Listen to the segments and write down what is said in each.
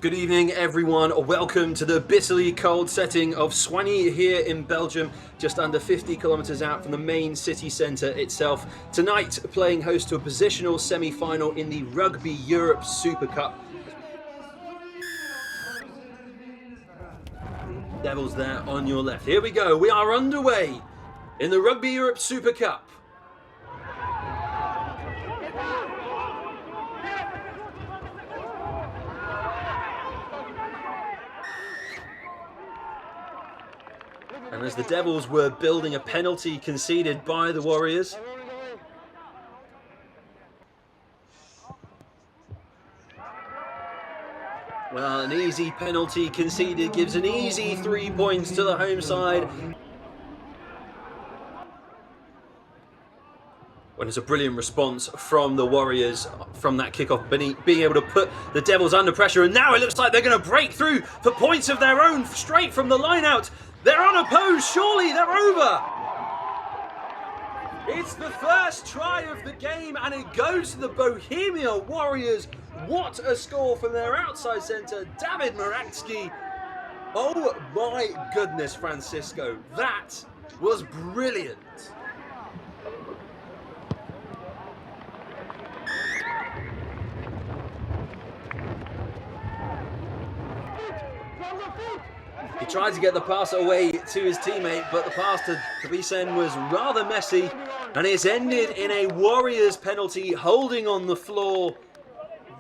Good evening, everyone. Welcome to the bitterly cold setting of Soignies here in Belgium, just under 50 kilometres out from the main city centre itself. Tonight, playing host to a positional semi-final in the Rugby Europe Super Cup. Devils there on your left. Here we go. We are underway in the Rugby Europe Super Cup. And as the Devils were building a penalty conceded by the Warriors. Well, an easy penalty conceded gives an easy 3 points to the home side. When it's a brilliant response from the Warriors from that kickoff, being able to put the Devils under pressure. And now it looks like they're going to break through for points of their own straight from the line out. They're unopposed, surely they're over. It's the first try of the game and it goes to the Bohemia Warriors. What a score from their outside centre, David Muratsky. Oh my goodness, Francisco, that was brilliant. He tried to get the pass away to his teammate, but the pass to Kabisen was rather messy, and it's ended in a Warriors penalty, holding on the floor.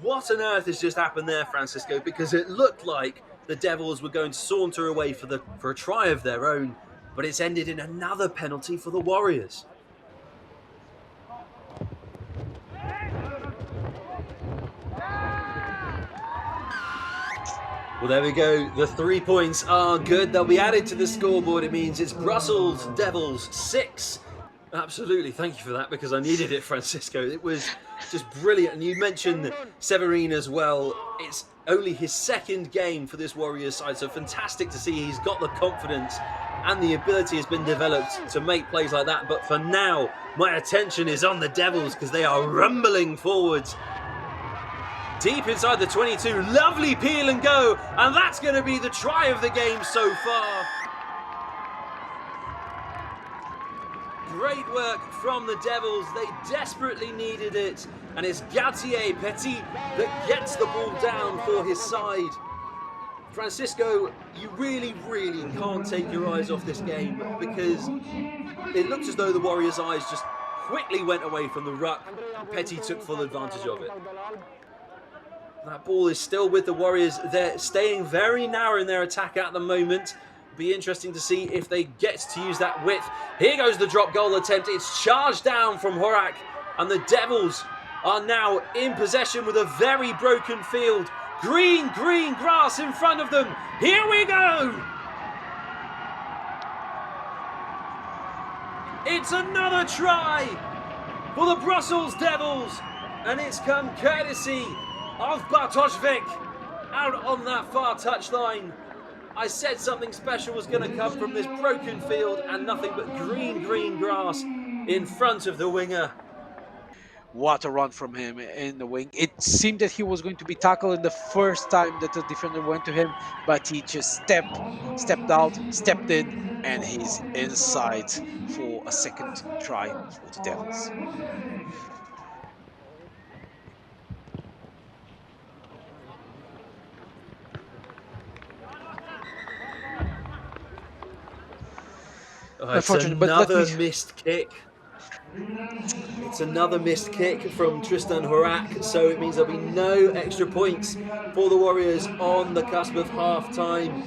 What on earth has just happened there, Francisco? Because it looked like the Devils were going to saunter away for a try of their own, but it's ended in another penalty for the Warriors. Well, there we go. The 3 points are good. They'll be added to the scoreboard. It means it's Brussels Devils 6. Absolutely. Thank you for that, because I needed it, Francisco. It was just brilliant. And you mentioned Severin as well. It's only his second game for this Warriors side, so fantastic to see he's got the confidence and the ability has been developed to make plays like that. But for now, my attention is on the Devils because they are rumbling forwards. Deep inside the 22, lovely peel and go, and that's going to be the try of the game so far. Great work from the Devils, they desperately needed it, and it's Gautier Petit that gets the ball down for his side. Francisco, you really can't take your eyes off this game, because it looks as though the Warriors' eyes just quickly went away from the ruck. Petit took full advantage of it. That ball is still with the Warriors. They're staying very narrow in their attack at the moment. Be interesting to see if they get to use that width. Here goes the drop goal attempt. It's charged down from Horak, and the Devils are now in possession with a very broken field. Green grass in front of them. Here we go. It's another try for the Brussels Devils, and it's come courtesy of Bartoszewicz out on that far touchline. I said something special was going to come from this broken field, and nothing but green grass in front of the winger. What a run from him in the wing. It seemed that he was going to be tackled in the first time that the defender went to him, but he just stepped out, stepped in, and he's inside for a second try for the Devils. It's another missed kick. It's another missed kick from Tristan Horak, so it means there'll be no extra points for the Warriors on the cusp of half-time.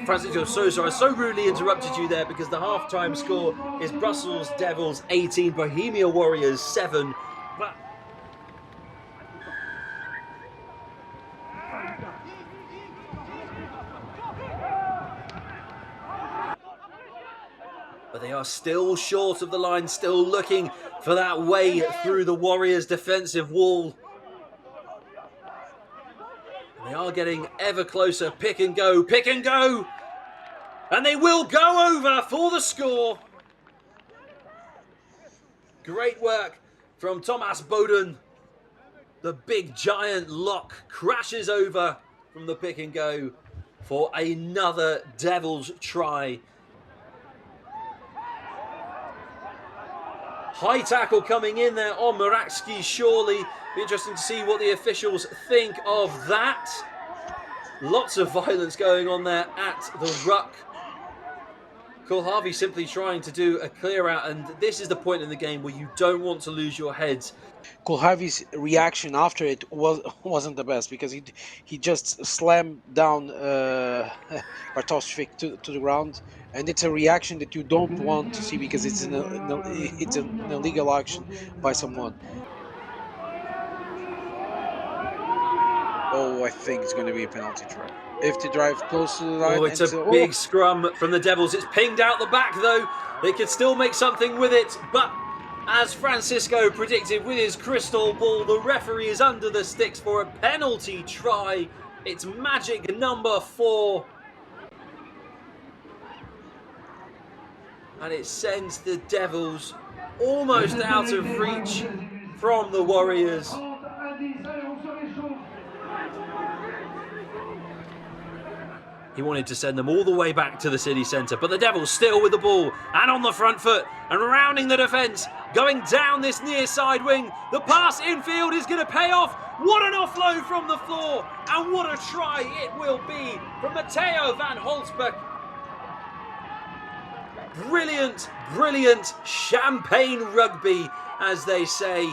Francisco, so sorry, I so rudely interrupted you there, because the half-time score is Brussels Devils 18, Bohemia Warriors 7. But they are still short of the line, still looking for that way through the Warriors' defensive wall. They are getting ever closer. Pick and go. And they will go over for the score. Great work from Thomas Boden. The big giant lock crashes over from the pick and go for another Devils try. High tackle coming in there on Murakski, surely. Be interesting to see what the officials think of that. Lots of violence going on there at the ruck. Harvey simply trying to do a clear out, and this is the point in the game where you don't want to lose your heads. Harvey's reaction after it wasn't the best, because he just slammed down Bartoszewicz to the ground, and it's a reaction that you don't want to see, because it's an illegal action by someone. Oh, I think it's going to be a penalty try. If they drive close to the line... Oh, it's a big scrum from the Devils. It's pinged out the back, though. They could still make something with it, but as Francisco predicted with his crystal ball, the referee is under the sticks for a penalty try. It's magic number 4. And it sends the Devils almost out of reach from the Warriors. He wanted to send them all the way back to the city centre, but the Devils still with the ball and on the front foot and rounding the defence, going down this near side wing. The pass infield is going to pay off. What an offload from the floor, and what a try it will be from Matteo van Holzbeek. Brilliant, brilliant champagne rugby, as they say.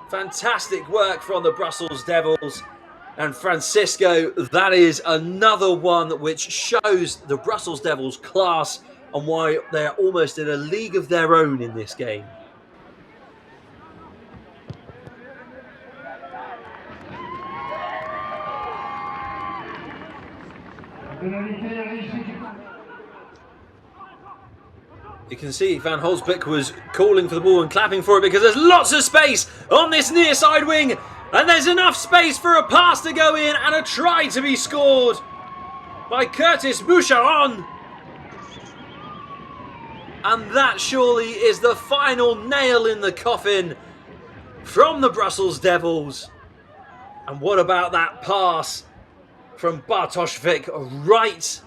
Fantastic work from the Brussels Devils. And Francisco, that is another one which shows the Brussels Devils' class and why they're almost in a league of their own in this game. You can see Van Holzbeek was calling for the ball and clapping for it, because there's lots of space on this near side wing. And there's enough space for a pass to go in and a try to be scored by Curtis Boucheron. And that surely is the final nail in the coffin from the Brussels Devils. And what about that pass from Bartoszewicz right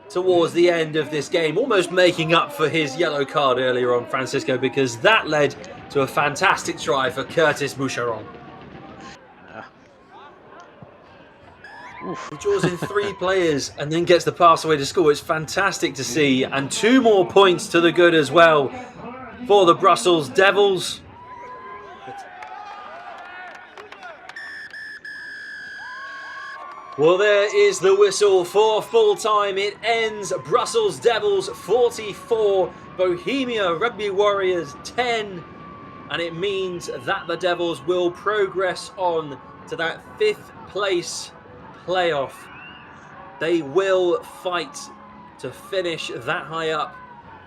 towards the end of this game, almost making up for his yellow card earlier on, Francisco, because that led to a fantastic try for Curtis Boucheron. He draws in 3 players and then gets the pass away to score. It's fantastic to see. And 2 more points to the good as well for the Brussels Devils. Well, there is the whistle for full time. It ends Brussels Devils 44, Bohemia Rugby Warriors 10. And it means that the Devils will progress on to that 5th place playoff. They will fight to finish that high up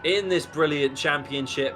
in this brilliant championship.